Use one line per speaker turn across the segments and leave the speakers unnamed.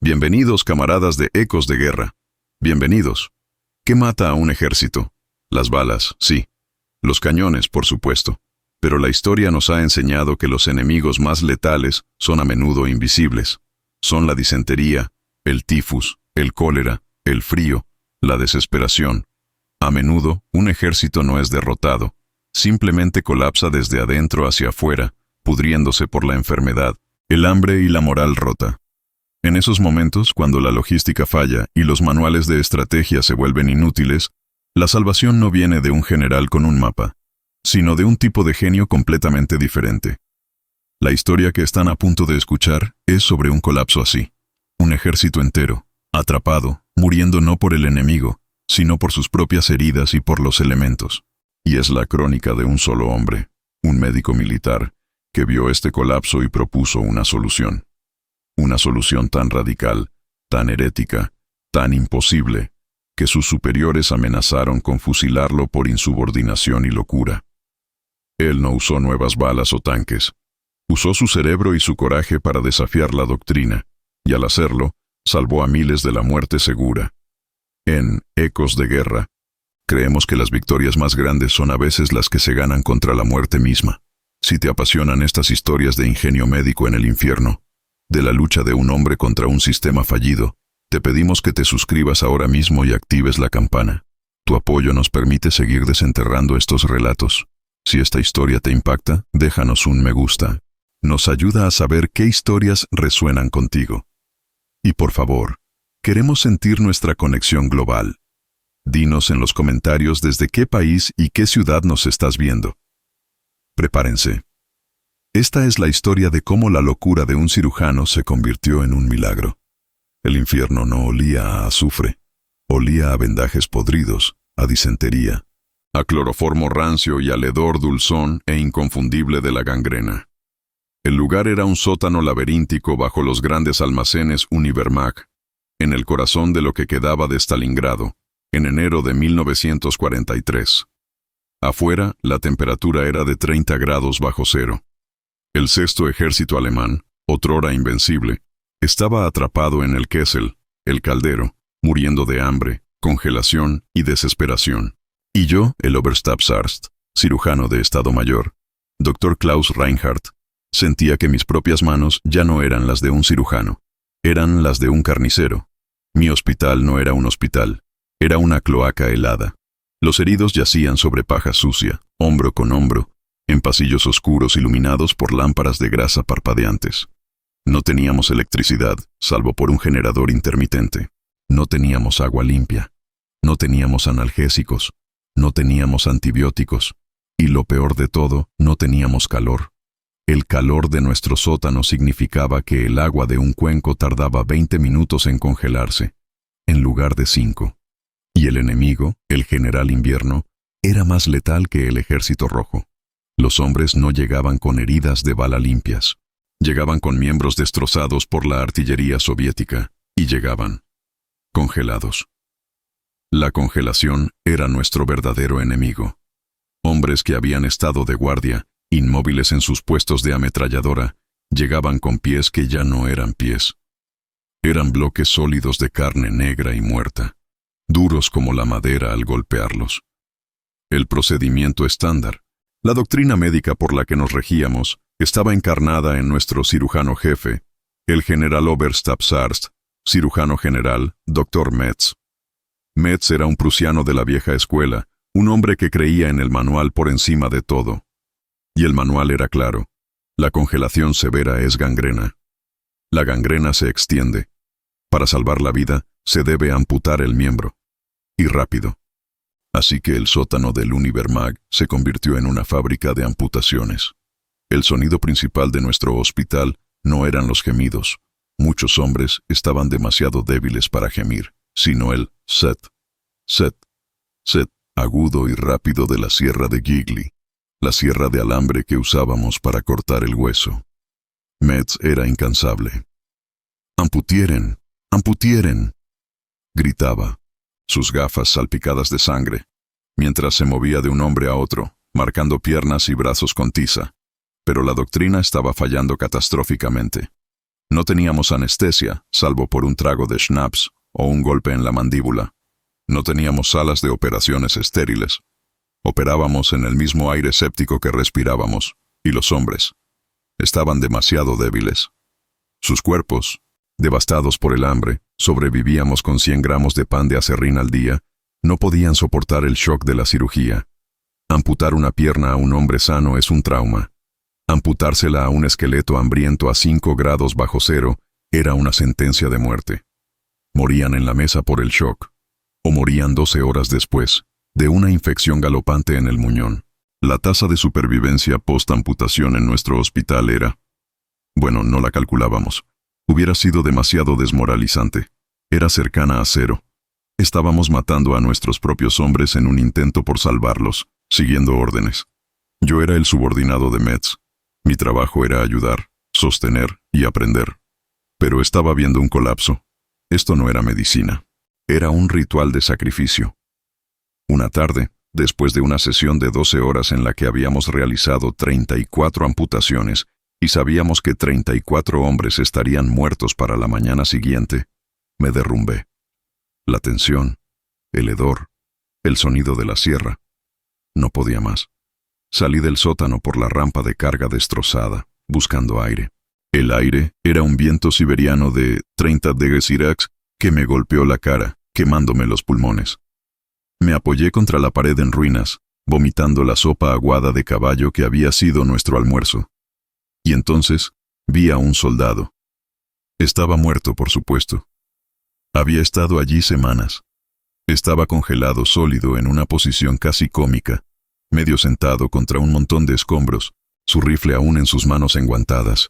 Bienvenidos, camaradas de Ecos de Guerra. Bienvenidos. ¿Qué mata a un ejército? Las balas, sí. Los cañones, por supuesto. Pero la historia nos ha enseñado que los enemigos más letales son a menudo invisibles. Son la disentería, el tifus, el cólera, el frío, la desesperación. A menudo, un ejército no es derrotado. Simplemente colapsa desde adentro hacia afuera, pudriéndose por la enfermedad, el hambre y la moral rota. En esos momentos, cuando la logística falla y los manuales de estrategia se vuelven inútiles, la salvación no viene de un general con un mapa, sino de un tipo de genio completamente diferente. La historia que están a punto de escuchar es sobre un colapso así. Un ejército entero, atrapado, muriendo no por el enemigo, sino por sus propias heridas y por los elementos. Y es la crónica de un solo hombre, un médico militar, que vio este colapso y propuso una solución. Una solución tan radical, tan herética, tan imposible, que sus superiores amenazaron con fusilarlo por insubordinación y locura. Él no usó nuevas balas o tanques. Usó su cerebro y su coraje para desafiar la doctrina, y al hacerlo, salvó a miles de la muerte segura. En Ecos de Guerra, creemos que las victorias más grandes son a veces las que se ganan contra la muerte misma. Si te apasionan estas historias de ingenio médico en el infierno, de la lucha de un hombre contra un sistema fallido, te pedimos que te suscribas ahora mismo y actives la campana. Tu apoyo nos permite seguir desenterrando estos relatos. Si esta historia te impacta, déjanos un me gusta. Nos ayuda a saber qué historias resuenan contigo. Y por favor, queremos sentir nuestra conexión global. Dinos en los comentarios desde qué país y qué ciudad nos estás viendo. Prepárense. Esta es la historia de cómo la locura de un cirujano se convirtió en un milagro. El infierno no olía a azufre, olía a vendajes podridos, a disentería, a cloroformo rancio y al hedor dulzón e inconfundible de la gangrena. El lugar era un sótano laberíntico bajo los grandes almacenes Univermag, en el corazón de lo que quedaba de Stalingrado, en enero de 1943. Afuera, la temperatura era de 30 grados bajo cero. El sexto ejército alemán, otrora invencible, estaba atrapado en el Kessel, el caldero, muriendo de hambre, congelación y desesperación. Y yo, el Oberstabsarzt, cirujano de Estado Mayor, Dr. Klaus Reinhardt, sentía que mis propias manos ya no eran las de un cirujano, eran las de un carnicero. Mi hospital no era un hospital, era una cloaca helada. Los heridos yacían sobre paja sucia, hombro con hombro, en pasillos oscuros iluminados por lámparas de grasa parpadeantes. No teníamos electricidad, salvo por un generador intermitente. No teníamos agua limpia. No teníamos analgésicos. No teníamos antibióticos. Y lo peor de todo, no teníamos calor. El calor de nuestro sótano significaba que el agua de un cuenco tardaba 20 minutos en congelarse, en lugar de 5. Y el enemigo, el general invierno, era más letal que el ejército rojo. Los hombres no llegaban con heridas de bala limpias. Llegaban con miembros destrozados por la artillería soviética, y llegaban congelados. La congelación era nuestro verdadero enemigo. Hombres que habían estado de guardia, inmóviles en sus puestos de ametralladora, llegaban con pies que ya no eran pies. Eran bloques sólidos de carne negra y muerta, duros como la madera al golpearlos. El procedimiento estándar, la doctrina médica por la que nos regíamos, estaba encarnada en nuestro cirujano jefe, el general Oberstabsarzt, cirujano general, Dr. Metz. Metz era un prusiano de la vieja escuela, un hombre que creía en el manual por encima de todo. Y el manual era claro: la congelación severa es gangrena. La gangrena se extiende. Para salvar la vida, se debe amputar el miembro. Y rápido. Así que el sótano del Univermag se convirtió en una fábrica de amputaciones. El sonido principal de nuestro hospital no eran los gemidos. Muchos hombres estaban demasiado débiles para gemir, sino el set, set, set, agudo y rápido de la sierra de Gigli, la sierra de alambre que usábamos para cortar el hueso. Metz era incansable. «¡Amputieren! ¡Amputieren!», gritaba, sus gafas salpicadas de sangre, mientras se movía de un hombre a otro, marcando piernas y brazos con tiza. Pero la doctrina estaba fallando catastróficamente. No teníamos anestesia, salvo por un trago de schnapps o un golpe en la mandíbula. No teníamos salas de operaciones estériles. Operábamos en el mismo aire séptico que respirábamos, y los hombres estaban demasiado débiles. Sus cuerpos, devastados por el hambre, sobrevivíamos con 100 gramos de pan de aserrín al día, no podían soportar el shock de la cirugía. Amputar una pierna a un hombre sano es un trauma. Amputársela a un esqueleto hambriento a 5 grados bajo cero era una sentencia de muerte. Morían en la mesa por el shock, o morían 12 horas después, de una infección galopante en el muñón. La tasa de supervivencia post-amputación en nuestro hospital era... Bueno, no la calculábamos. Hubiera sido demasiado desmoralizante. Era cercana a cero. Estábamos matando a nuestros propios hombres en un intento por salvarlos, siguiendo órdenes. Yo era el subordinado de Metz. Mi trabajo era ayudar, sostener y aprender. Pero estaba viendo un colapso. Esto no era medicina. Era un ritual de sacrificio. Una tarde, después de una sesión de 12 horas en la que habíamos realizado 34 amputaciones y sabíamos que 34 hombres estarían muertos para la mañana siguiente, me derrumbé. La tensión, el hedor, el sonido de la sierra. No podía más. Salí del sótano por la rampa de carga destrozada, buscando aire. El aire era un viento siberiano de 30 degrees Irax que me golpeó la cara, quemándome los pulmones. Me apoyé contra la pared en ruinas, vomitando la sopa aguada de caballo que había sido nuestro almuerzo. Y entonces vi a un soldado. Estaba muerto, por supuesto. Había estado allí semanas. Estaba congelado sólido en una posición casi cómica, medio sentado contra un montón de escombros, su rifle aún en sus manos enguantadas.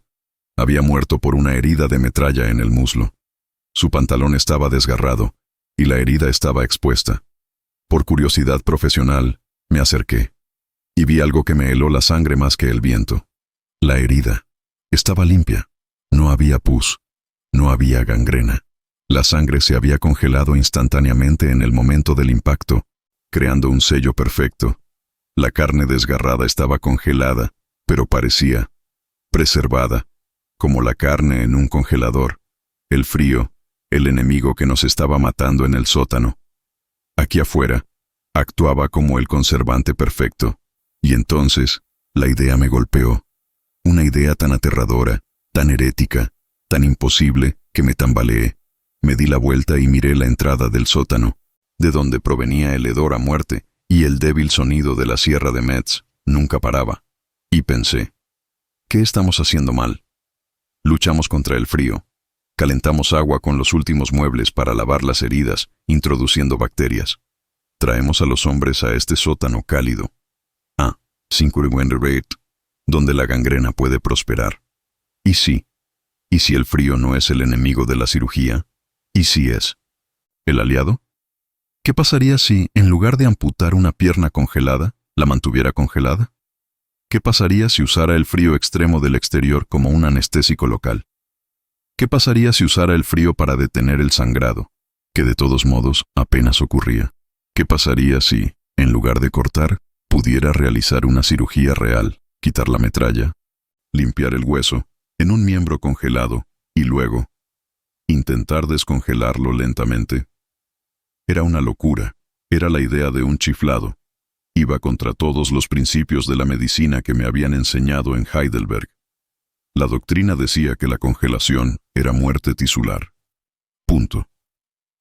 Había muerto por una herida de metralla en el muslo. Su pantalón estaba desgarrado, y la herida estaba expuesta. Por curiosidad profesional, me acerqué, y vi algo que me heló la sangre más que el viento. La herida estaba limpia. No había pus. No había gangrena. La sangre se había congelado instantáneamente en el momento del impacto, creando un sello perfecto. La carne desgarrada estaba congelada, pero parecía preservada, como la carne en un congelador. El frío, el enemigo que nos estaba matando en el sótano. Aquí afuera, actuaba como el conservante perfecto. Y entonces, la idea me golpeó. Una idea tan aterradora, tan herética, tan imposible, que me tambaleé. Me di la vuelta y miré la entrada del sótano, de donde provenía el hedor a muerte, y el débil sonido de la sierra de Metz nunca paraba. Y pensé, ¿qué estamos haciendo mal? Luchamos contra el frío. Calentamos agua con los últimos muebles para lavar las heridas, introduciendo bacterias. Traemos a los hombres a este sótano cálido. Sin donde la gangrena puede prosperar. ¿Y si el frío no es el enemigo de la cirugía? ¿Y si es el aliado? ¿Qué pasaría si, en lugar de amputar una pierna congelada, la mantuviera congelada? ¿Qué pasaría si usara el frío extremo del exterior como un anestésico local? ¿Qué pasaría si usara el frío para detener el sangrado, que de todos modos apenas ocurría? ¿Qué pasaría si, en lugar de cortar, pudiera realizar una cirugía real, quitar la metralla, limpiar el hueso, en un miembro congelado, y luego intentar descongelarlo lentamente? Era una locura, era la idea de un chiflado. Iba contra todos los principios de la medicina que me habían enseñado en Heidelberg. La doctrina decía que la congelación era muerte tisular. Punto.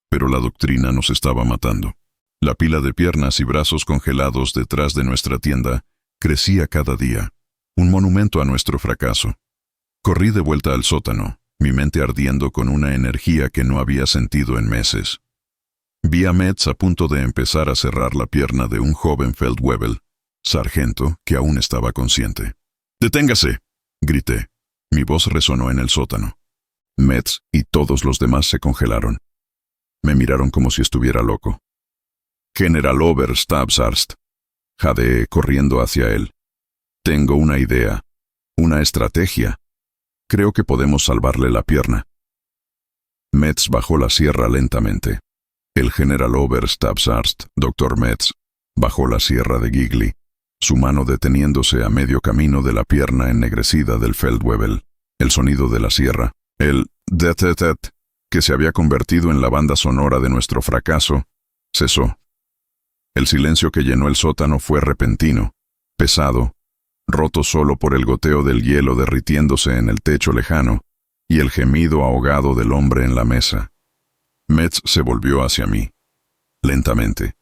Pero la doctrina nos estaba matando. La pila de piernas y brazos congelados detrás de nuestra tienda crecía cada día, un monumento a nuestro fracaso. Corrí de vuelta al sótano, mi mente ardiendo con una energía que no había sentido en meses. Vi a Metz a punto de empezar a cerrar la pierna de un joven Feldwebel, sargento que aún estaba consciente. ¡Deténgase!, grité. Mi voz resonó en el sótano. Metz y todos los demás se congelaron. Me miraron como si estuviera loco. Generaloberstabsarzt, jadeé corriendo hacia él. Tengo una idea, una estrategia. Creo que podemos salvarle la pierna. Metz bajó la sierra lentamente. El Generaloberstabsarzt, Dr. Metz, bajó la sierra de Gigli, su mano deteniéndose a medio camino de la pierna ennegrecida del Feldwebel. El sonido de la sierra, El det, que se había convertido en la banda sonora de nuestro fracaso, cesó. El silencio que llenó el sótano fue repentino, pesado, roto solo por el goteo del hielo derritiéndose en el techo lejano y el gemido ahogado del hombre en la mesa. Metz se volvió hacia mí, lentamente.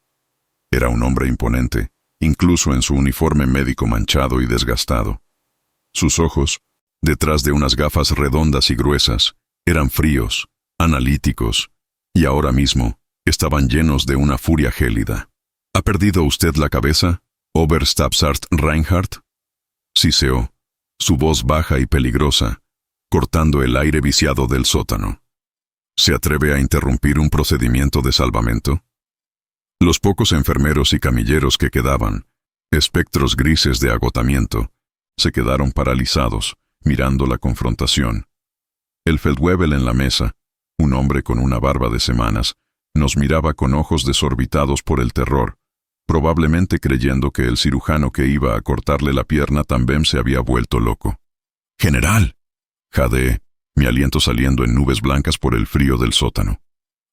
Era un hombre imponente, incluso en su uniforme médico manchado y desgastado. Sus ojos, detrás de unas gafas redondas y gruesas, eran fríos, analíticos, y ahora mismo estaban llenos de una furia gélida. ¿Ha perdido usted la cabeza, Oberstabsart Reinhardt? Siseó, su voz baja y peligrosa, cortando el aire viciado del sótano. ¿Se atreve a interrumpir un procedimiento de salvamento? Los pocos enfermeros y camilleros que quedaban, espectros grises de agotamiento, se quedaron paralizados, mirando la confrontación. El feldwebel en la mesa, un hombre con una barba de semanas, nos miraba con ojos desorbitados por el terror, probablemente creyendo que el cirujano que iba a cortarle la pierna también se había vuelto loco. «¡General!», jadeé, mi aliento saliendo en nubes blancas por el frío del sótano.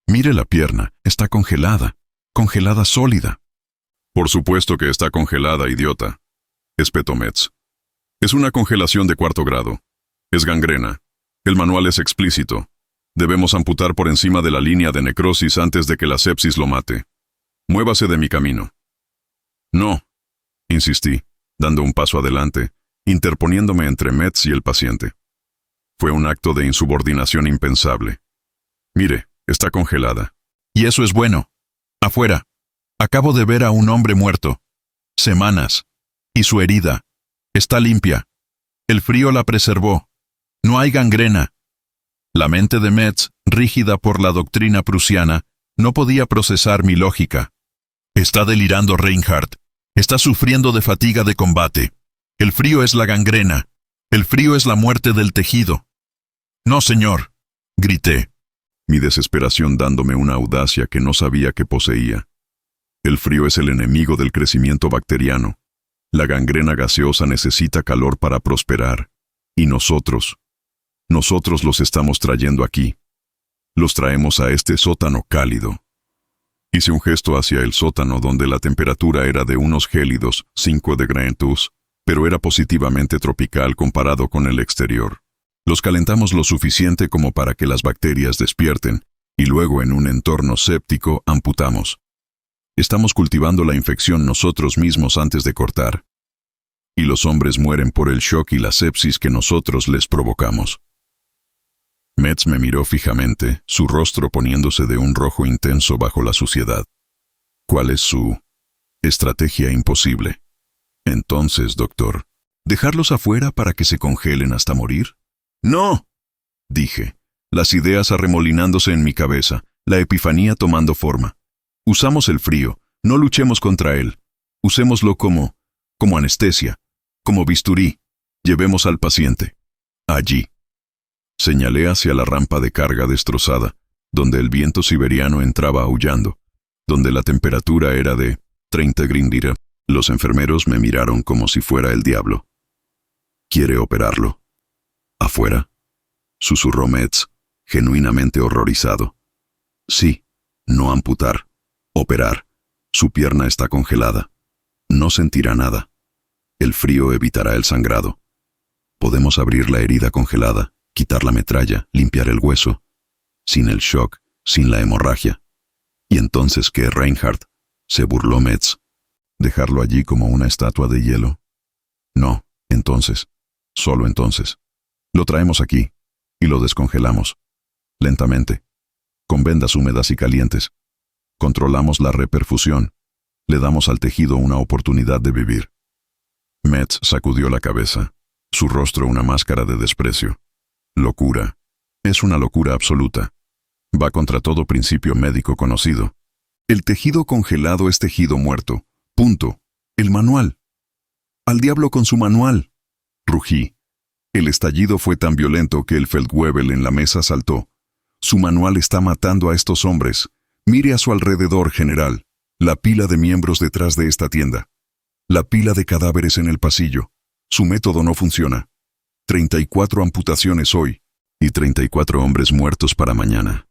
«Mire la pierna, está congelada sólida». «Por supuesto que está congelada, idiota», espetó Metz. «Es una congelación de 4º grado. Es gangrena. El manual es explícito. Debemos amputar por encima de la línea de necrosis antes de que la sepsis lo mate. Muévase de mi camino». «No», insistí, dando un paso adelante, interponiéndome entre Metz y el paciente. Fue un acto de insubordinación impensable. «Mire, está congelada». «Y eso es bueno. Afuera. Acabo de ver a un hombre muerto. Semanas. Y su herida. Está limpia. El frío la preservó. No hay gangrena». La mente de Metz, rígida por la doctrina prusiana, no podía procesar mi lógica. «Está delirando Reinhardt. Está sufriendo de fatiga de combate. El frío es la gangrena. El frío es la muerte del tejido». «No, señor», grité, mi desesperación dándome una audacia que no sabía que poseía. El frío es el enemigo del crecimiento bacteriano. La gangrena gaseosa necesita calor para prosperar. Y nosotros los estamos trayendo aquí. Los traemos a este sótano cálido. Hice un gesto hacia el sótano donde la temperatura era de unos gélidos 5 grados, pero era positivamente tropical comparado con el exterior. Los calentamos lo suficiente como para que las bacterias despierten, y luego en un entorno séptico amputamos. Estamos cultivando la infección nosotros mismos antes de cortar. Y los hombres mueren por el shock y la sepsis que nosotros les provocamos. Metz me miró fijamente, su rostro poniéndose de un rojo intenso bajo la suciedad. ¿Cuál es su estrategia imposible? Entonces, doctor, ¿dejarlos afuera para que se congelen hasta morir? «No», dije, las ideas arremolinándose en mi cabeza, la epifanía tomando forma. «Usamos el frío, no luchemos contra él. Usémoslo como anestesia, como bisturí. Llevemos al paciente. Allí». Señalé hacia la rampa de carga destrozada, donde el viento siberiano entraba aullando, donde la temperatura era de 30 Grindira. Los enfermeros me miraron como si fuera el diablo. «¿Quiere operarlo?» «¿Afuera?», susurró Metz, genuinamente horrorizado. «Sí, no amputar. Operar. Su pierna está congelada. No sentirá nada. El frío evitará el sangrado. Podemos abrir la herida congelada, quitar la metralla, limpiar el hueso. Sin el shock, sin la hemorragia». «¿Y entonces qué, Reinhardt?», se burló Metz. «¿Dejarlo allí como una estatua de hielo?» «No, entonces. Solo entonces. Lo traemos aquí, y lo descongelamos. Lentamente. Con vendas húmedas y calientes. Controlamos la reperfusión. Le damos al tejido una oportunidad de vivir». Metz sacudió la cabeza, su rostro una máscara de desprecio. «Locura. Es una locura absoluta. Va contra todo principio médico conocido. El tejido congelado es tejido muerto. Punto. El manual. Al diablo con su manual», rugí. El estallido fue tan violento que el feldwebel en la mesa saltó. «Su manual está matando a estos hombres. Mire a su alrededor, general. La pila de miembros detrás de esta tienda. La pila de cadáveres en el pasillo. Su método no funciona. 34 amputaciones hoy. y 34 hombres muertos para mañana.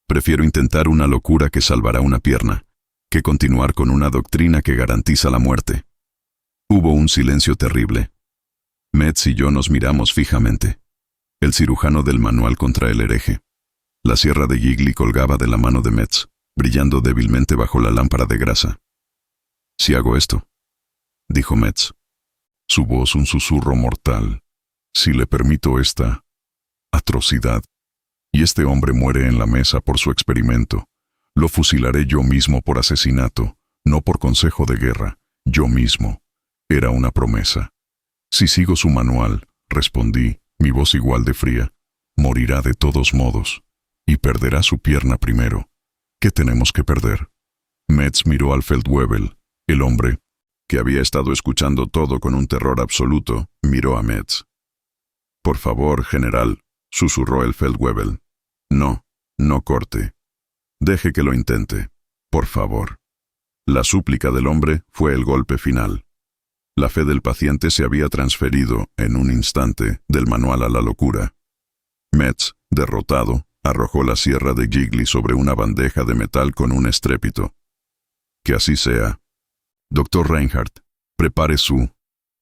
Prefiero intentar una locura que salvará una pierna, que continuar con una doctrina que garantiza la muerte. Hubo un silencio terrible. Metz y yo nos miramos fijamente. El cirujano del manual contra el hereje. La sierra de Gigli colgaba de la mano de Metz, brillando débilmente bajo la lámpara de grasa. «Si hago esto», dijo Metz. Su voz un susurro mortal. «Si le permito esta atrocidad, y este hombre muere en la mesa por su experimento, lo fusilaré yo mismo por asesinato, no por consejo de guerra, yo mismo». Era una promesa. «Si sigo su manual», respondí, mi voz igual de fría, «morirá de todos modos, y perderá su pierna primero. ¿Qué tenemos que perder?» Metz miró al Feldwebel. El hombre, que había estado escuchando todo con un terror absoluto, miró a Metz. «Por favor, general», susurró el Feldwebel. «No, no corte. Deje que lo intente. Por favor». La súplica del hombre fue el golpe final. La fe del paciente se había transferido, en un instante, del manual a la locura. Metz, derrotado, arrojó la sierra de Gigli sobre una bandeja de metal con un estrépito. «Que así sea. Doctor Reinhardt, prepare su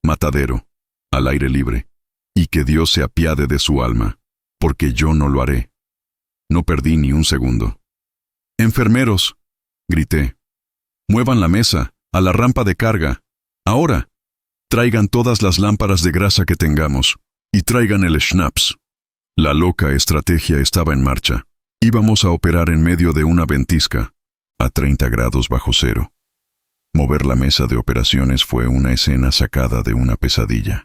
matadero, al aire libre, y que Dios se apiade de su alma, porque yo no lo haré». No perdí ni un segundo. «Enfermeros», grité, «muevan la mesa, a la rampa de carga, ahora. Traigan todas las lámparas de grasa que tengamos, y traigan el schnapps». La loca estrategia estaba en marcha. Íbamos a operar en medio de una ventisca, a 30 grados bajo cero. Mover la mesa de operaciones fue una escena sacada de una pesadilla.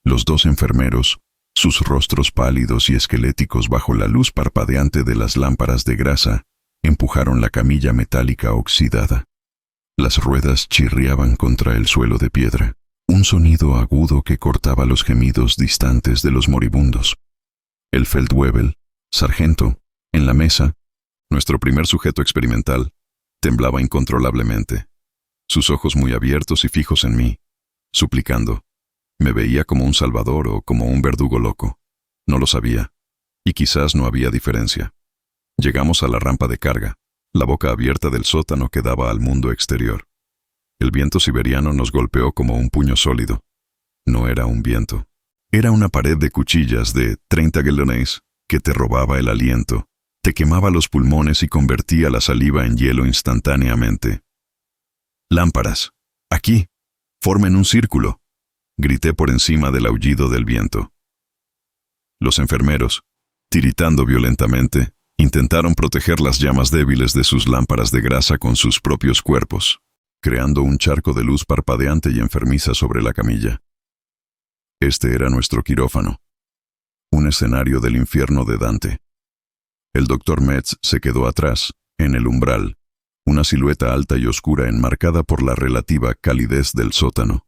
Los dos enfermeros, sus rostros pálidos y esqueléticos bajo la luz parpadeante de las lámparas de grasa, empujaron la camilla metálica oxidada. Las ruedas chirriaban contra el suelo de piedra, un sonido agudo que cortaba los gemidos distantes de los moribundos. El Feldwebel, sargento, en la mesa, nuestro primer sujeto experimental, temblaba incontrolablemente, sus ojos muy abiertos y fijos en mí, suplicando. Me veía como un salvador o como un verdugo loco. No lo sabía, y quizás no había diferencia. Llegamos a la rampa de carga. La boca abierta del sótano que daba al mundo exterior. El viento siberiano nos golpeó como un puño sólido. No era un viento. Era una pared de cuchillas de 30 galones que te robaba el aliento, te quemaba los pulmones y convertía la saliva en hielo instantáneamente. «Lámparas, aquí, formen un círculo», grité por encima del aullido del viento. Los enfermeros, tiritando violentamente, intentaron proteger las llamas débiles de sus lámparas de grasa con sus propios cuerpos, creando un charco de luz parpadeante y enfermiza sobre la camilla. Este era nuestro quirófano, un escenario del infierno de Dante. El doctor Metz se quedó atrás, en el umbral, una silueta alta y oscura enmarcada por la relativa calidez del sótano.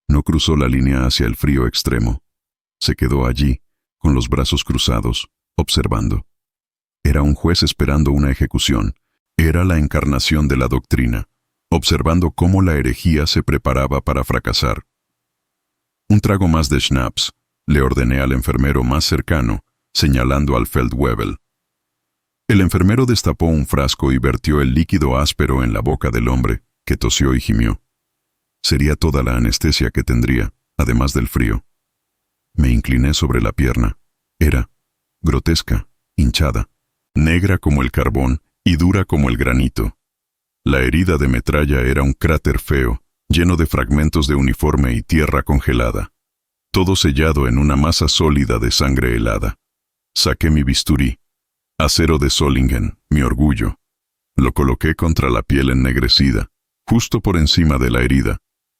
No cruzó la línea hacia el frío extremo. Se quedó allí, con los brazos cruzados, observando. Era un juez esperando una ejecución. Era la encarnación de la doctrina, observando cómo la herejía se preparaba para fracasar. «Un trago más de schnapps», le ordené al enfermero más cercano, señalando al Feldwebel. El enfermero destapó un frasco y vertió el líquido áspero en la boca del hombre, que tosió y gimió. Sería toda la anestesia que tendría, además del frío. Me incliné sobre la pierna. Era grotesca, hinchada, negra como el carbón y dura como el granito. La herida de metralla era un cráter feo, lleno de fragmentos de uniforme y tierra congelada, todo sellado en una masa sólida de sangre helada. Saqué mi bisturí, acero de Solingen, mi orgullo. Lo coloqué contra la piel ennegrecida, justo por encima de la herida,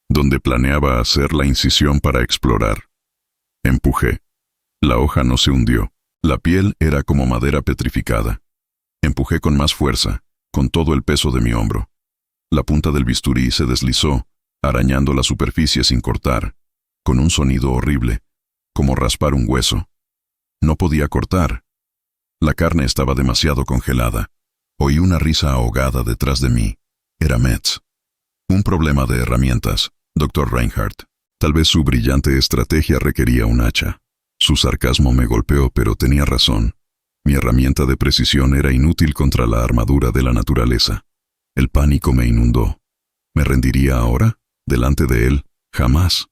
donde planeaba hacer la incisión para explorar. Empujé. La hoja no se hundió. La piel era como madera petrificada. Empujé con más fuerza, con todo el peso de mi hombro. La punta del bisturí se deslizó, arañando la superficie sin cortar, con un sonido horrible, como raspar un hueso. No podía cortar. La carne estaba demasiado congelada. Oí una risa ahogada detrás de mí. Era Metz. Un problema de herramientas, Dr. Reinhardt. Tal vez su brillante estrategia requería un hacha. Su sarcasmo me golpeó, pero tenía razón. Mi herramienta de precisión era inútil contra la armadura de la naturaleza. El pánico me inundó. ¿Me rendiría ahora? Delante de él, jamás.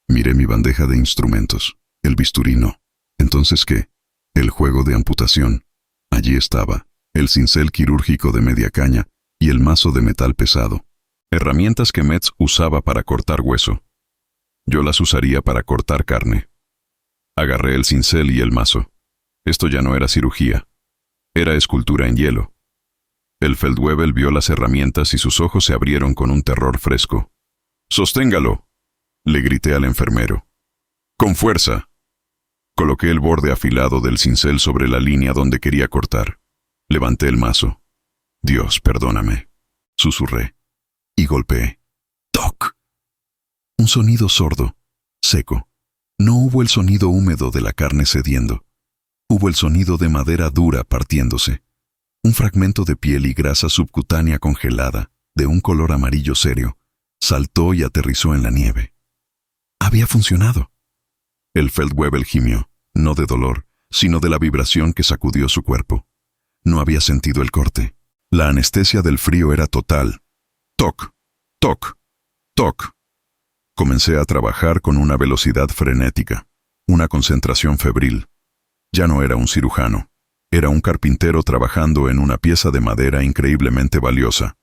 Miré mi bandeja de instrumentos. El bisturí no. ¿Entonces qué? El juego de amputación. Allí estaba, el cincel quirúrgico de media caña y el mazo de metal pesado. Herramientas que Metz usaba para cortar hueso. Yo las usaría para cortar carne. Agarré el cincel y el mazo. Esto ya no era cirugía. Era escultura en hielo. El Feldwebel vio las herramientas y sus ojos se abrieron con un terror fresco. «¡Sosténgalo!», le grité al enfermero. «¡Con fuerza!». Coloqué el borde afilado del cincel sobre la línea donde quería cortar. Levanté el mazo. «Dios, perdóname», susurré. Y golpeé. ¡Toc! Un sonido sordo, seco. No hubo el sonido húmedo de la carne cediendo. Hubo el sonido de madera dura partiéndose. Un fragmento de piel y grasa subcutánea congelada, de un color amarillo serio, saltó y aterrizó en la nieve. Había funcionado. El Feldwebel gimió, no de dolor, sino de la vibración que sacudió su cuerpo. No había sentido el corte. La anestesia del frío era total. Toc, toc, toc. Comencé a trabajar con una velocidad frenética, una concentración febril. Ya no era un cirujano. Era un carpintero trabajando en una pieza de madera increíblemente valiosa.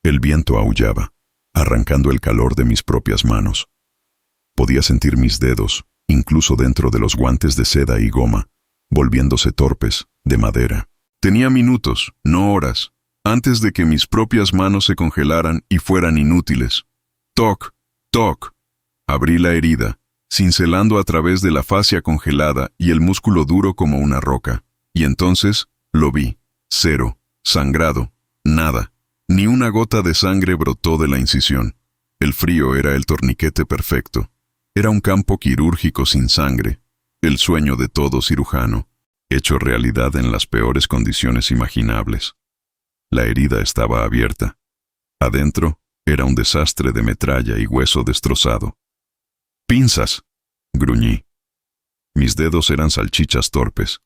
El viento aullaba, arrancando el calor de mis propias manos. Podía sentir mis dedos, incluso dentro de los guantes de seda y goma, volviéndose torpes, de madera. Tenía minutos, no horas, antes de que mis propias manos se congelaran y fueran inútiles. Toc, toc. Abrí la herida, cincelando a través de la fascia congelada y el músculo duro como una roca. Y entonces lo vi. Cero, sangrado, nada. Ni una gota de sangre brotó de la incisión. El frío era el torniquete perfecto. Era un campo quirúrgico sin sangre, el sueño de todo cirujano, hecho realidad en las peores condiciones imaginables. La herida estaba abierta. Adentro era un desastre de metralla y hueso destrozado. «¡Pinzas!», gruñí. Mis dedos eran salchichas torpes.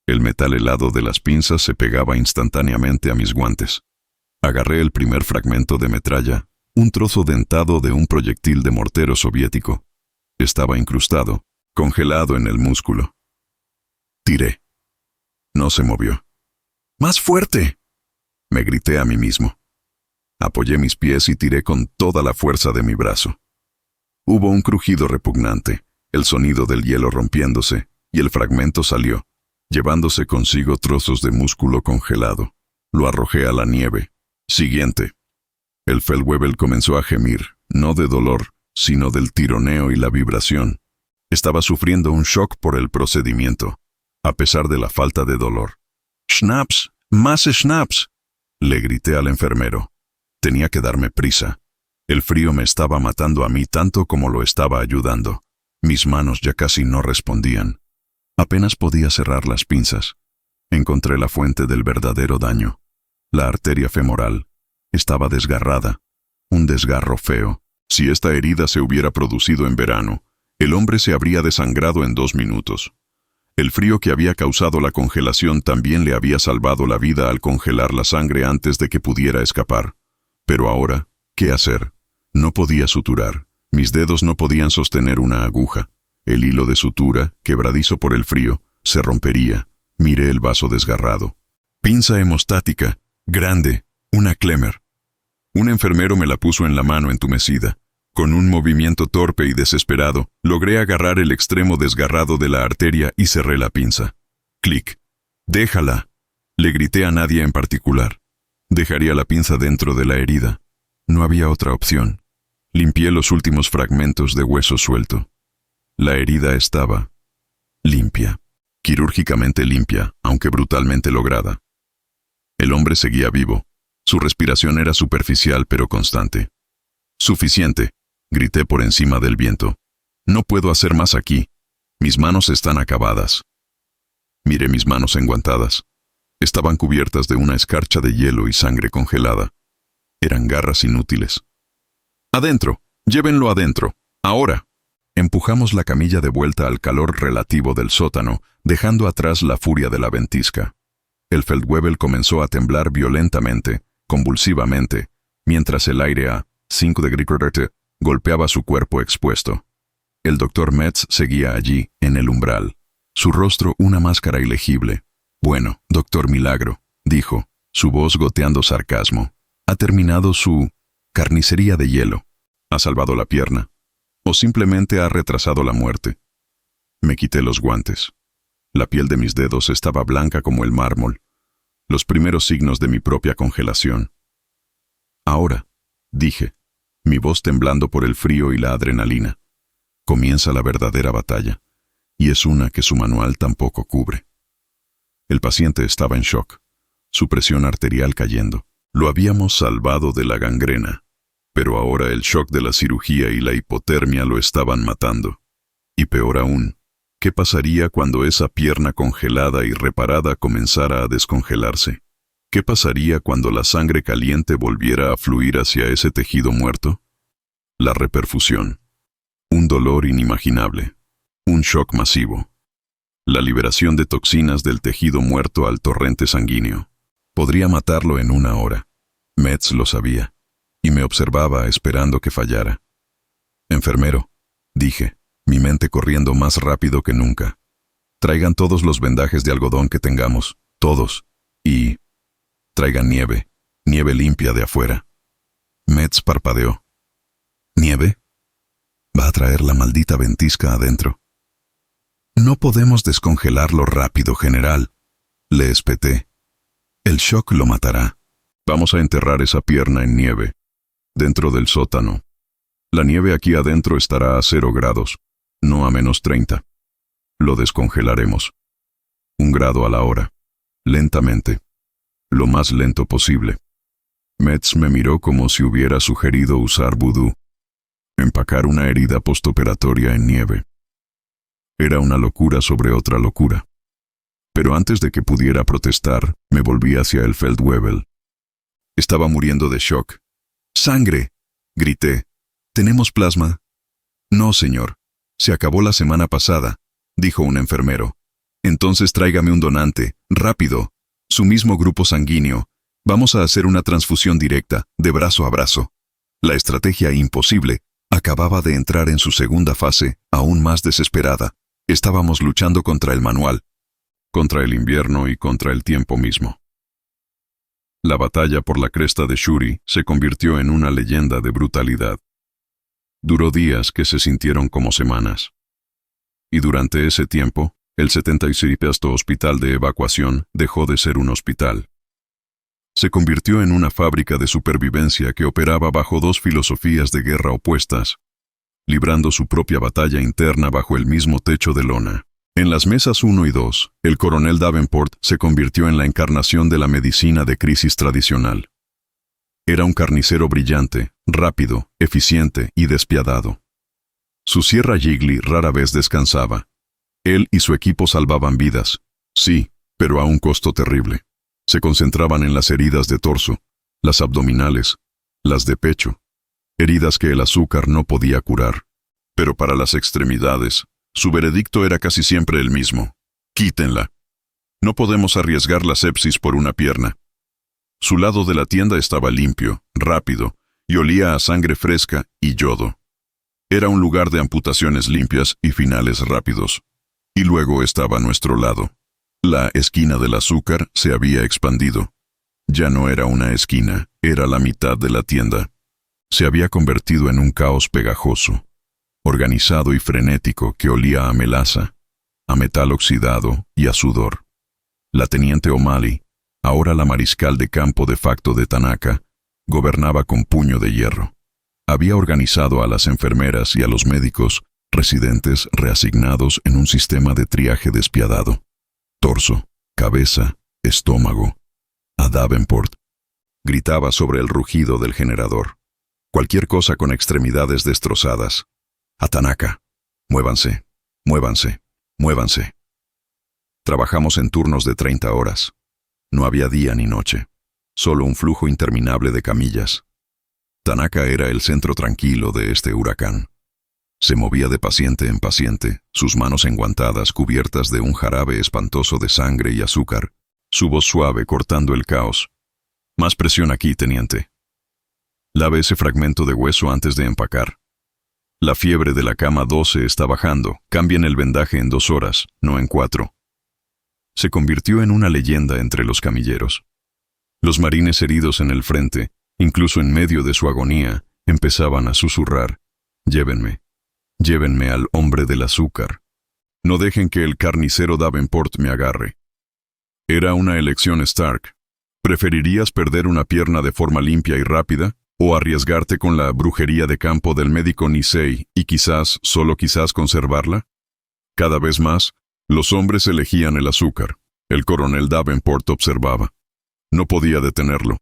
El metal helado de las pinzas se pegaba instantáneamente a mis guantes. Agarré el primer fragmento de metralla, un trozo dentado de un proyectil de mortero soviético. Estaba incrustado, congelado en el músculo. Tiré. No se movió. «¡Más fuerte!», me grité a mí mismo. Apoyé mis pies y tiré con toda la fuerza de mi brazo. Hubo un crujido repugnante, el sonido del hielo rompiéndose, y el fragmento salió, llevándose consigo trozos de músculo congelado. Lo arrojé a la nieve. Siguiente. El Feldwebel comenzó a gemir, no de dolor, sino del tironeo y la vibración. Estaba sufriendo un shock por el procedimiento, a pesar de la falta de dolor. «¡Schnaps! ¡Más schnaps!», le grité al enfermero. Tenía que darme prisa. El frío me estaba matando a mí tanto como lo estaba ayudando. Mis manos ya casi no respondían. Apenas podía cerrar las pinzas. Encontré la fuente del verdadero daño. La arteria femoral. Estaba desgarrada. Un desgarro feo. Si esta herida se hubiera producido en verano, el hombre se habría desangrado en 2 minutos. El frío que había causado la congelación también le había salvado la vida al congelar la sangre antes de que pudiera escapar. Pero ahora, ¿qué hacer? No podía suturar. Mis dedos no podían sostener una aguja. El hilo de sutura, quebradizo por el frío, se rompería. Miré el vaso desgarrado. Pinza hemostática, grande, una Klemmer. Un enfermero me la puso en la mano entumecida. Con un movimiento torpe y desesperado, logré agarrar el extremo desgarrado de la arteria y cerré la pinza. Clic. «¡Déjala!», le grité a nadie en particular. Dejaría la pinza dentro de la herida. No había otra opción. Limpié los últimos fragmentos de hueso suelto. La herida estaba limpia, quirúrgicamente limpia, aunque brutalmente lograda. El hombre seguía vivo. Su respiración era superficial pero constante. «Suficiente», grité por encima del viento. «No puedo hacer más aquí. Mis manos están acabadas». Miré mis manos enguantadas. Estaban cubiertas de una escarcha de hielo y sangre congelada. Eran garras inútiles. «Adentro, llévenlo adentro, ahora». Empujamos la camilla de vuelta al calor relativo del sótano, dejando atrás la furia de la ventisca. El Feldwebel comenzó a temblar violentamente, convulsivamente, mientras el aire a 5 de Grigorderte golpeaba su cuerpo expuesto. El doctor Metz seguía allí, en el umbral. Su rostro una máscara ilegible. «Bueno, doctor Milagro», dijo, su voz goteando sarcasmo. «Ha terminado su carnicería de hielo. ¿Ha salvado la pierna? ¿O simplemente ha retrasado la muerte?» Me quité los guantes. La piel de mis dedos estaba blanca como el mármol, los primeros signos de mi propia congelación. «Ahora», dije, mi voz temblando por el frío y la adrenalina, «comienza la verdadera batalla, y es una que su manual tampoco cubre». El paciente estaba en shock, su presión arterial cayendo. Lo habíamos salvado de la gangrena, pero ahora el shock de la cirugía y la hipotermia lo estaban matando. Y peor aún, ¿qué pasaría cuando esa pierna congelada y reparada comenzara a descongelarse? ¿Qué pasaría cuando la sangre caliente volviera a fluir hacia ese tejido muerto? La reperfusión. Un dolor inimaginable. Un shock masivo. La liberación de toxinas del tejido muerto al torrente sanguíneo. Podría matarlo en 1 hora. Metz lo sabía, y me observaba esperando que fallara. «Enfermero», dije, mi mente corriendo más rápido que nunca. «Traigan todos los vendajes de algodón que tengamos, todos, y traigan nieve, nieve limpia de afuera». Metz parpadeó. «¿Nieve? Va a traer la maldita ventisca adentro». «No podemos descongelarlo rápido, general», le espeté. «El shock lo matará. Vamos a enterrar esa pierna en nieve, dentro del sótano. La nieve aquí adentro estará a 0 grados, no a -30. Lo descongelaremos. 1 grado a la hora, lentamente, lo más lento posible». Metz me miró como si hubiera sugerido usar vudú. Empacar una herida postoperatoria en nieve. Era una locura sobre otra locura. Pero antes de que pudiera protestar, me volví hacia el Feldwebel. Estaba muriendo de shock. «¡Sangre!», grité. «¿Tenemos plasma?» «No, señor. Se acabó la semana pasada», dijo un enfermero. «Entonces tráigame un donante, rápido. Su mismo grupo sanguíneo. Vamos a hacer una transfusión directa, de brazo a brazo». La estrategia imposible acababa de entrar en su segunda fase, aún más desesperada. Estábamos luchando contra el manual, contra el invierno y contra el tiempo mismo. La batalla por la cresta de Shuri se convirtió en una leyenda de brutalidad. Duró días que se sintieron como semanas. Y durante ese tiempo, el 76º Hospital de Evacuación dejó de ser un hospital. Se convirtió en una fábrica de supervivencia que operaba bajo 2 filosofías de guerra opuestas, librando su propia batalla interna bajo el mismo techo de lona. En las mesas 1 y 2, el coronel Davenport se convirtió en la encarnación de la medicina de crisis tradicional. Era un carnicero brillante, rápido, eficiente y despiadado. Su sierra Jiggly rara vez descansaba. Él y su equipo salvaban vidas, sí, pero a un costo terrible. Se concentraban en las heridas de torso, las abdominales, las de pecho, heridas que el azúcar no podía curar. Pero para las extremidades, su veredicto era casi siempre el mismo: «Quítenla. No podemos arriesgar la sepsis por una pierna». Su lado de la tienda estaba limpio, rápido, y olía a sangre fresca y yodo. Era un lugar de amputaciones limpias y finales rápidos. Y luego estaba nuestro lado. La esquina del azúcar se había expandido. Ya no era una esquina, era la mitad de la tienda. Se había convertido en un caos pegajoso, organizado y frenético que olía a melaza, a metal oxidado y a sudor. La teniente O'Malley, ahora la mariscal de campo de facto de Tanaka, gobernaba con puño de hierro. Había organizado a las enfermeras y a los médicos residentes reasignados en un sistema de triaje despiadado. Torso, cabeza, estómago. A Davenport. Gritaba sobre el rugido del generador. Cualquier cosa con extremidades destrozadas. A Tanaka. Muévanse, muévanse, muévanse. Trabajamos en turnos de 30 horas. No había día ni noche. Solo un flujo interminable de camillas. Tanaka era el centro tranquilo de este huracán. Se movía de paciente en paciente, sus manos enguantadas cubiertas de un jarabe espantoso de sangre y azúcar, su voz suave cortando el caos. Más presión aquí, teniente. Lave ese fragmento de hueso antes de empacar. La fiebre de la cama 12 está bajando, cambien el vendaje en 2 horas, no en 4. Se convirtió en una leyenda entre los camilleros. Los marines heridos en el frente, incluso en medio de su agonía, empezaban a susurrar: llévenme, llévenme al hombre del azúcar. No dejen que el carnicero Davenport me agarre. Era una elección, Stark. ¿Preferirías perder una pierna de forma limpia y rápida, o arriesgarte con la brujería de campo del médico Nisei y quizás, solo quizás, conservarla? Cada vez más, los hombres elegían el azúcar. El coronel Davenport observaba. No podía detenerlo.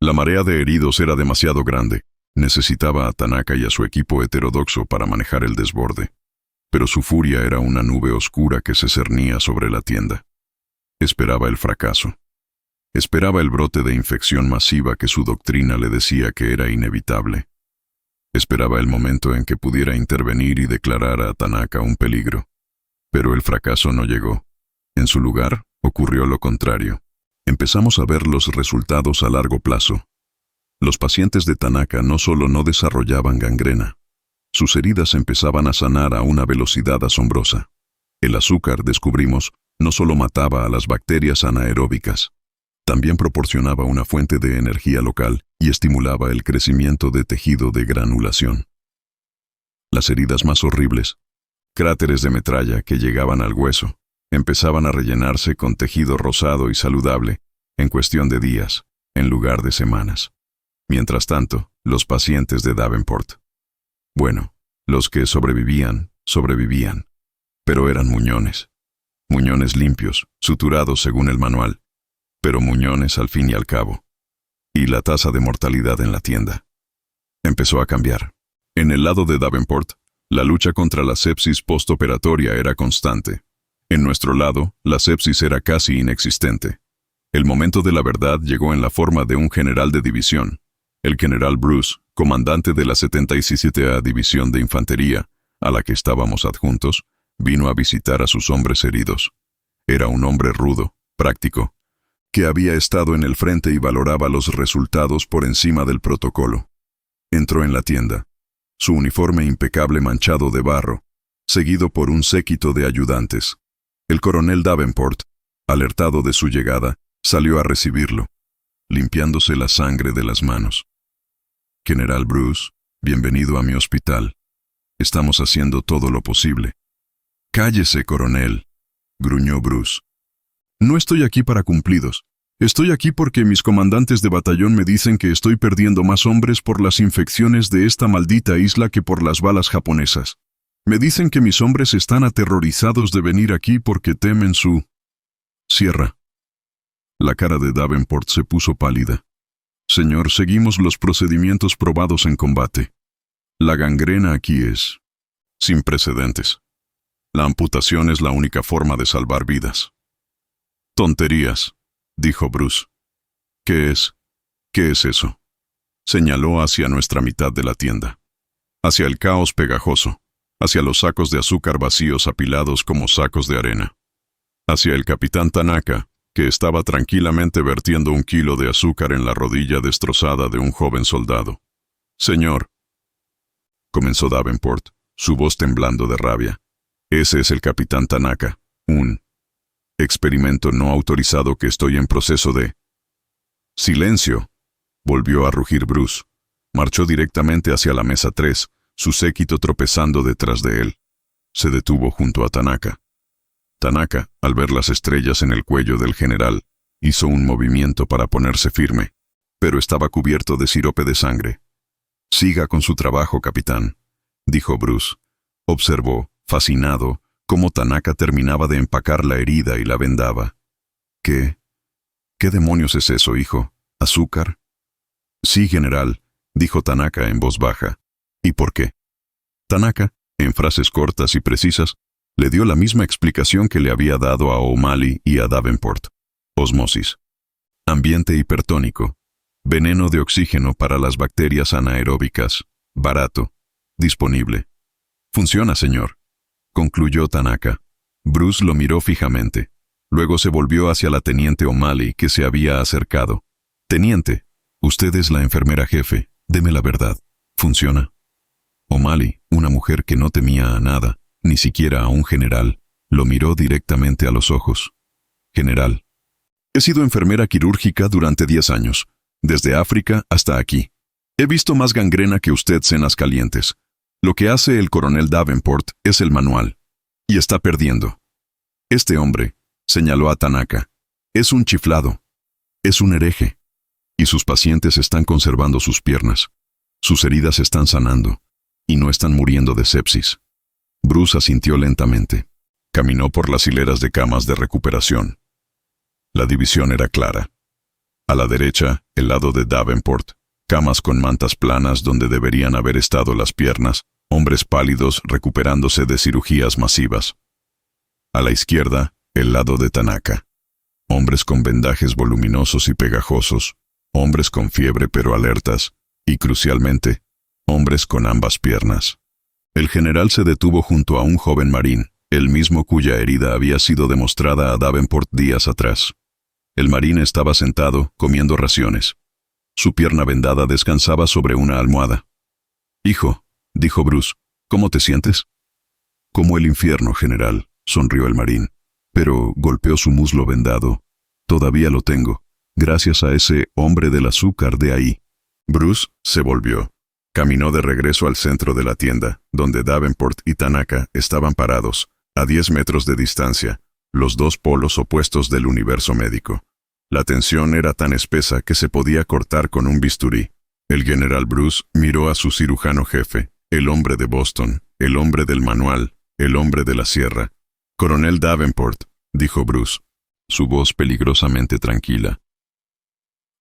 La marea de heridos era demasiado grande. Necesitaba a Tanaka y a su equipo heterodoxo para manejar el desborde. Pero su furia era una nube oscura que se cernía sobre la tienda. Esperaba el fracaso. Esperaba el brote de infección masiva que su doctrina le decía que era inevitable. Esperaba el momento en que pudiera intervenir y declarar a Tanaka un peligro. Pero el fracaso no llegó. En su lugar, ocurrió lo contrario. Empezamos a ver los resultados a largo plazo. Los pacientes de Tanaka no solo no desarrollaban gangrena, sus heridas empezaban a sanar a una velocidad asombrosa. El azúcar, descubrimos, no solo mataba a las bacterias anaeróbicas, también proporcionaba una fuente de energía local y estimulaba el crecimiento de tejido de granulación. Las heridas más horribles, cráteres de metralla que llegaban al hueso, empezaban a rellenarse con tejido rosado y saludable en cuestión de días, en lugar de semanas. Mientras tanto, los pacientes de Davenport. Bueno, los que sobrevivían, pero eran muñones. Muñones limpios, suturados según el manual, pero muñones al fin y al cabo. Y la tasa de mortalidad en la tienda empezó a cambiar. En el lado de Davenport, la lucha contra la sepsis postoperatoria era constante. En nuestro lado, la sepsis era casi inexistente. El momento de la verdad llegó en la forma de un general de división. El general Bruce, comandante de la 77ª División de Infantería, a la que estábamos adjuntos, vino a visitar a sus hombres heridos. Era un hombre rudo, práctico, que había estado en el frente y valoraba los resultados por encima del protocolo. Entró en la tienda, su uniforme impecable manchado de barro, seguido por un séquito de ayudantes. El coronel Davenport, alertado de su llegada, salió a recibirlo, limpiándose la sangre de las manos. General Bruce, bienvenido a mi hospital. Estamos haciendo todo lo posible. Cállese, coronel, gruñó Bruce. No estoy aquí para cumplidos. Estoy aquí porque mis comandantes de batallón me dicen que estoy perdiendo más hombres por las infecciones de esta maldita isla que por las balas japonesas. Me dicen que mis hombres están aterrorizados de venir aquí porque temen su... Cierra. La cara de Davenport se puso pálida. Señor, seguimos los procedimientos probados en combate. La gangrena aquí es sin precedentes. La amputación es la única forma de salvar vidas. Tonterías, dijo Bruce. ¿Qué es? ¿Qué es eso? Señaló hacia nuestra mitad de la tienda, hacia el caos pegajoso, hacia los sacos de azúcar vacíos apilados como sacos de arena, hacia el capitán Tanaka, que estaba tranquilamente vertiendo 1 kilo de azúcar en la rodilla destrozada de un joven soldado. Señor, comenzó Davenport, su voz temblando de rabia. Ese es el capitán Tanaka, un experimento no autorizado que estoy en proceso de... Silencio, volvió a rugir Bruce. Marchó directamente hacia la mesa 3, su séquito tropezando detrás de él. Se detuvo junto a Tanaka. Tanaka, al ver las estrellas en el cuello del general, hizo un movimiento para ponerse firme, pero estaba cubierto de sirope de sangre. Siga con su trabajo, capitán, dijo Bruce. Observó, fascinado, cómo Tanaka terminaba de empacar la herida y la vendaba. ¿Qué demonios es eso, hijo? ¿Azúcar? Sí, general, dijo Tanaka en voz baja. ¿Y por qué? Tanaka, en frases cortas y precisas, le dio la misma explicación que le había dado a O'Malley y a Davenport. Osmosis. Ambiente hipertónico. Veneno de oxígeno para las bacterias anaeróbicas. Barato. Disponible. Funciona, señor, concluyó Tanaka. Bruce lo miró fijamente. Luego se volvió hacia la teniente O'Malley, que se había acercado. Teniente, usted es la enfermera jefe. Deme la verdad. ¿Funciona? O'Malley, una mujer que no temía a nada, ni siquiera a un general, lo miró directamente a los ojos. General, he sido enfermera quirúrgica durante 10 años, desde África hasta aquí. He visto más gangrena que usted cenas calientes. Lo que hace el coronel Davenport es el manual. Y está perdiendo. Este hombre, señaló a Tanaka, es un chiflado. Es un hereje. Y sus pacientes están conservando sus piernas. Sus heridas están sanando. Y no están muriendo de sepsis. Bruce asintió lentamente. Caminó por las hileras de camas de recuperación. La división era clara. A la derecha, el lado de Davenport, camas con mantas planas donde deberían haber estado las piernas, hombres pálidos recuperándose de cirugías masivas. A la izquierda, el lado de Tanaka. Hombres con vendajes voluminosos y pegajosos, hombres con fiebre pero alertas, y crucialmente, hombres con ambas piernas. El general se detuvo junto a un joven marín, el mismo cuya herida había sido demostrada a Davenport días atrás. El marín estaba sentado, comiendo raciones. Su pierna vendada descansaba sobre una almohada. «Hijo», dijo Bruce, «¿cómo te sientes?» «Como el infierno, general», sonrió el marín, pero golpeó su muslo vendado. «Todavía lo tengo, gracias a ese hombre del azúcar de ahí». Bruce se volvió. Caminó de regreso al centro de la tienda, donde Davenport y Tanaka estaban parados, a 10 metros de distancia, los dos polos opuestos del universo médico. La tensión era tan espesa que se podía cortar con un bisturí. El general Bruce miró a su cirujano jefe, el hombre de Boston, el hombre del manual, el hombre de la sierra. «Coronel Davenport», dijo Bruce, su voz peligrosamente tranquila.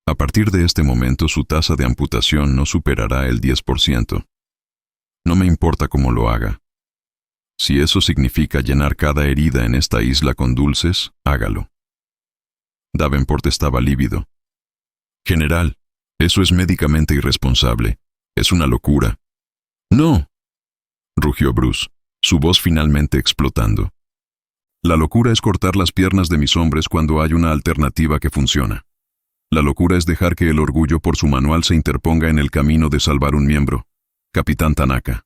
A partir de este momento su tasa de amputación no superará el 10%. No me importa cómo lo haga. Si eso significa llenar cada herida en esta isla con dulces, hágalo. Davenport estaba lívido. «General, eso es médicamente irresponsable. Es una locura». «No», rugió Bruce, su voz finalmente explotando. «La locura es cortar las piernas de mis hombres cuando hay una alternativa que funciona. La locura es dejar que el orgullo por su manual se interponga en el camino de salvar un miembro. Capitán Tanaka».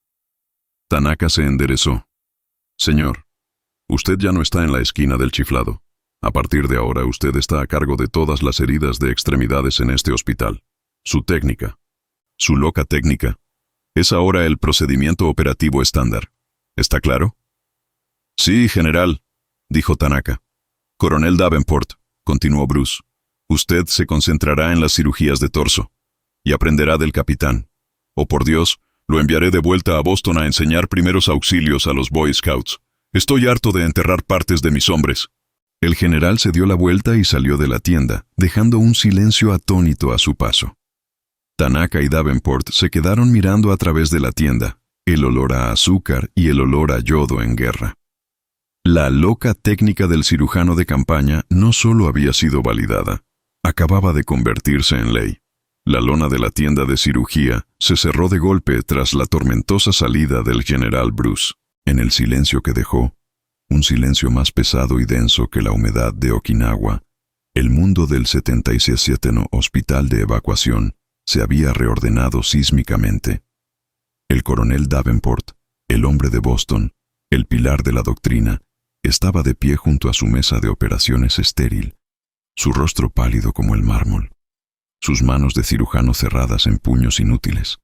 Tanaka se enderezó. «Señor, usted ya no está en la esquina del chiflado. A partir de ahora usted está a cargo de todas las heridas de extremidades en este hospital. Su técnica, su loca técnica, es ahora el procedimiento operativo estándar. ¿Está claro?» «Sí, general», dijo Tanaka. «Coronel Davenport», continuó Bruce, «usted se concentrará en las cirugías de torso y aprenderá del capitán. Oh, por Dios, lo enviaré de vuelta a Boston a enseñar primeros auxilios a los Boy Scouts. Estoy harto de enterrar partes de mis hombres». El general se dio la vuelta y salió de la tienda, dejando un silencio atónito a su paso. Tanaka y Davenport se quedaron mirando a través de la tienda, el olor a azúcar y el olor a yodo en guerra. La loca técnica del cirujano de campaña no solo había sido validada, acababa de convertirse en ley. La lona de la tienda de cirugía se cerró de golpe tras la tormentosa salida del general Bruce. En el silencio que dejó, un silencio más pesado y denso que la humedad de Okinawa, el mundo del 77 Hospital de Evacuación se había reordenado sísmicamente. El coronel Davenport, el hombre de Boston, el pilar de la doctrina, estaba de pie junto a su mesa de operaciones estéril, su rostro pálido como el mármol, sus manos de cirujano cerradas en puños inútiles.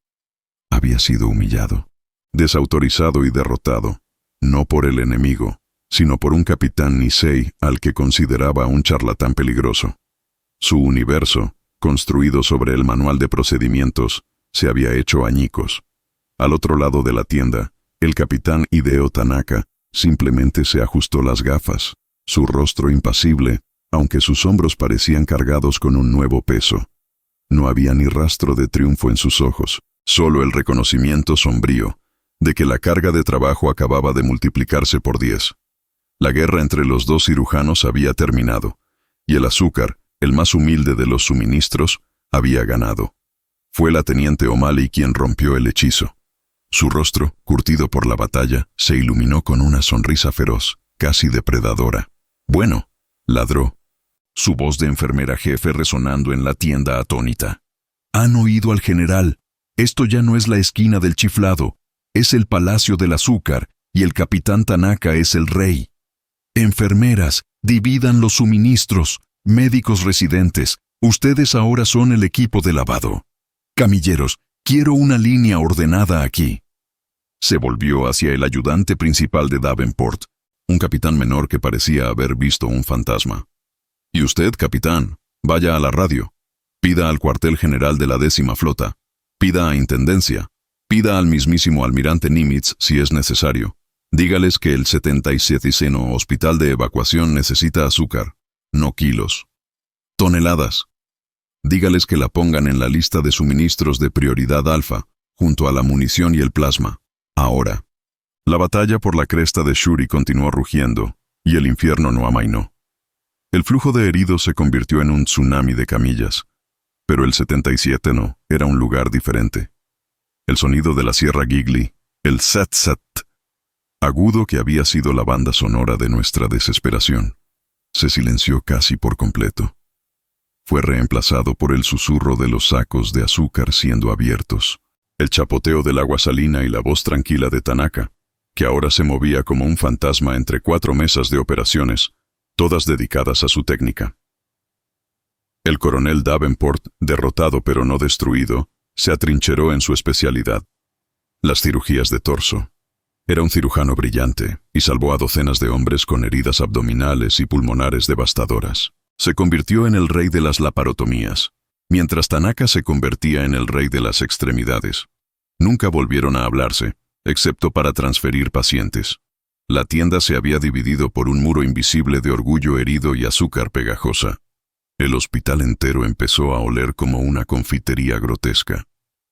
Había sido humillado, desautorizado y derrotado, no por el enemigo, sino por un capitán Nisei al que consideraba un charlatán peligroso. Su universo, construido sobre el manual de procedimientos, se había hecho añicos. Al otro lado de la tienda, el capitán Hideo Tanaka simplemente se ajustó las gafas, su rostro impasible, aunque sus hombros parecían cargados con un nuevo peso. No había ni rastro de triunfo en sus ojos, solo el reconocimiento sombrío de que la carga de trabajo acababa de multiplicarse por 10. La guerra entre los dos cirujanos había terminado, y el azúcar, el más humilde de los suministros, había ganado. Fue la teniente O'Malley quien rompió el hechizo. Su rostro, curtido por la batalla, se iluminó con una sonrisa feroz, casi depredadora. «Bueno», ladró, su voz de enfermera jefe resonando en la tienda atónita. «Han oído al general. Esto ya no es la esquina del chiflado, es el Palacio del Azúcar, y el capitán Tanaka es el rey. Enfermeras, dividan los suministros. Médicos residentes, ustedes ahora son el equipo de lavado. Camilleros, quiero una línea ordenada aquí». Se volvió hacia el ayudante principal de Davenport, un capitán menor que parecía haber visto un fantasma. «Y usted, capitán, vaya a la radio. Pida al cuartel general de la 10ª Flota. Pida a Intendencia. Pida al mismísimo almirante Nimitz si es necesario. Dígales que el 77º Hospital de Evacuación necesita azúcar, no kilos. Toneladas. Dígales que la pongan en la lista de suministros de prioridad alfa, junto a la munición y el plasma. Ahora». La batalla por la cresta de Shuri continuó rugiendo, y el infierno no amainó. El flujo de heridos se convirtió en un tsunami de camillas, pero el 77 no, era un lugar diferente. El sonido de la Sierra Gigli, el sat-sat, agudo que había sido la banda sonora de nuestra desesperación, se silenció casi por completo. Fue reemplazado por el susurro de los sacos de azúcar siendo abiertos, el chapoteo del agua salina y la voz tranquila de Tanaka, que ahora se movía como un fantasma entre 4 mesas de operaciones, todas dedicadas a su técnica. El coronel Davenport, derrotado pero no destruido, se atrincheró en su especialidad, las cirugías de torso. Era un cirujano brillante y salvó a docenas de hombres con heridas abdominales y pulmonares devastadoras. Se convirtió en el rey de las laparotomías, mientras Tanaka se convertía en el rey de las extremidades. Nunca volvieron a hablarse, excepto para transferir pacientes. La tienda se había dividido por un muro invisible de orgullo herido y azúcar pegajosa. El hospital entero empezó a oler como una confitería grotesca.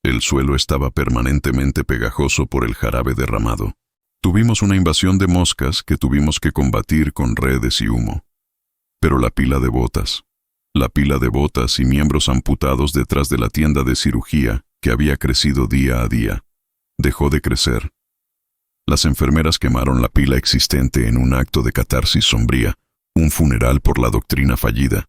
El suelo estaba permanentemente pegajoso por el jarabe derramado. Tuvimos una invasión de moscas que tuvimos que combatir con redes y humo. Pero la pila de botas y miembros amputados detrás de la tienda de cirugía, que había crecido día a día, dejó de crecer. Las enfermeras quemaron la pila existente en un acto de catarsis sombría, un funeral por la doctrina fallida.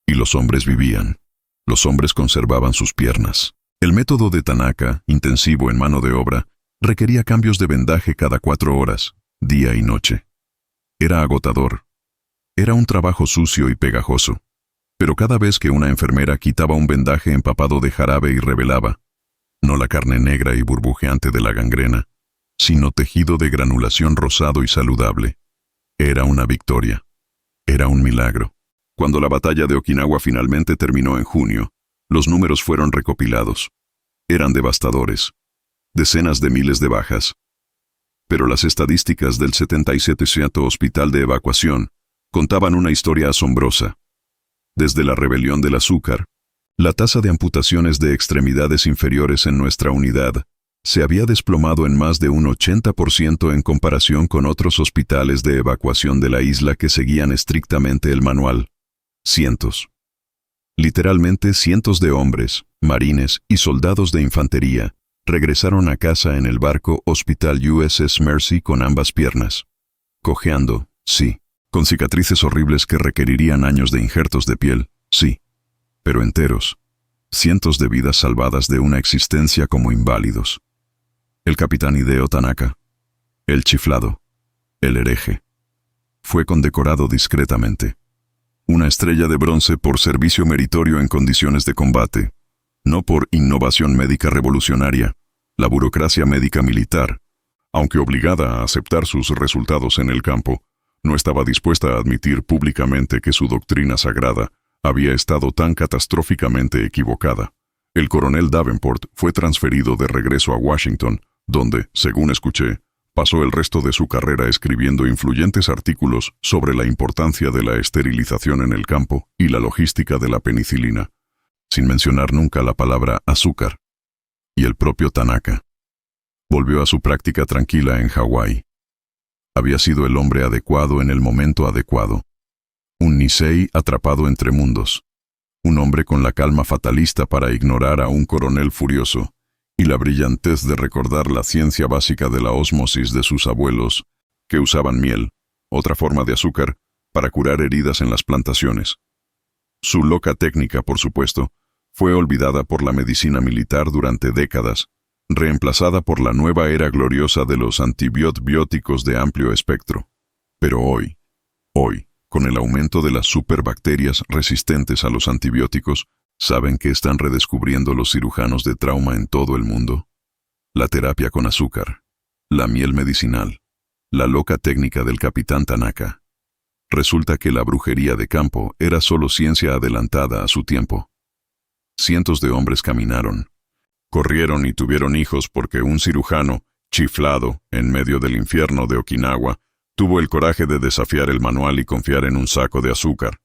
Y los hombres vivían. Los hombres conservaban sus piernas. El método de Tanaka, intensivo en mano de obra, requería cambios de vendaje cada 4 horas, día y noche. Era agotador. Era un trabajo sucio y pegajoso. Pero cada vez que una enfermera quitaba un vendaje empapado de jarabe y revelaba, no la carne negra y burbujeante de la gangrena, sino tejido de granulación rosado y saludable, era una victoria. Era un milagro. Cuando la batalla de Okinawa finalmente terminó en junio, los números fueron recopilados. Eran devastadores. Decenas de miles de bajas. Pero las estadísticas del 77º Hospital de Evacuación contaban una historia asombrosa. Desde la rebelión del azúcar, la tasa de amputaciones de extremidades inferiores en nuestra unidad se había desplomado en más de un 80% en comparación con otros hospitales de evacuación de la isla que seguían estrictamente el manual. Cientos. Literalmente cientos de hombres, marines y soldados de infantería regresaron a casa en el barco Hospital USS Mercy con ambas piernas. Cojeando, sí. Con cicatrices horribles que requerirían años de injertos de piel, sí. Pero enteros. Cientos de vidas salvadas de una existencia como inválidos. El capitán Hideo Tanaka, el chiflado, el hereje, fue condecorado discretamente. Una estrella de bronce por servicio meritorio en condiciones de combate, no por innovación médica revolucionaria. La burocracia médica militar, aunque obligada a aceptar sus resultados en el campo, no estaba dispuesta a admitir públicamente que su doctrina sagrada había estado tan catastróficamente equivocada. El coronel Davenport fue transferido de regreso a Washington, donde, según escuché, pasó el resto de su carrera escribiendo influyentes artículos sobre la importancia de la esterilización en el campo y la logística de la penicilina, sin mencionar nunca la palabra azúcar. Y el propio Tanaka volvió a su práctica tranquila en Hawái. Había sido el hombre adecuado en el momento adecuado. Un Nisei atrapado entre mundos. Un hombre con la calma fatalista para ignorar a un coronel furioso y la brillantez de recordar la ciencia básica de la ósmosis de sus abuelos, que usaban miel, otra forma de azúcar, para curar heridas en las plantaciones. Su loca técnica, por supuesto, fue olvidada por la medicina militar durante décadas, reemplazada por la nueva era gloriosa de los antibióticos de amplio espectro. Pero hoy, con el aumento de las superbacterias resistentes a los antibióticos, ¿saben qué están redescubriendo los cirujanos de trauma en todo el mundo? La terapia con azúcar, la miel medicinal, la loca técnica del capitán Tanaka. Resulta que la brujería de campo era solo ciencia adelantada a su tiempo. Cientos de hombres caminaron, corrieron y tuvieron hijos porque un cirujano, chiflado, en medio del infierno de Okinawa, tuvo el coraje de desafiar el manual y confiar en un saco de azúcar.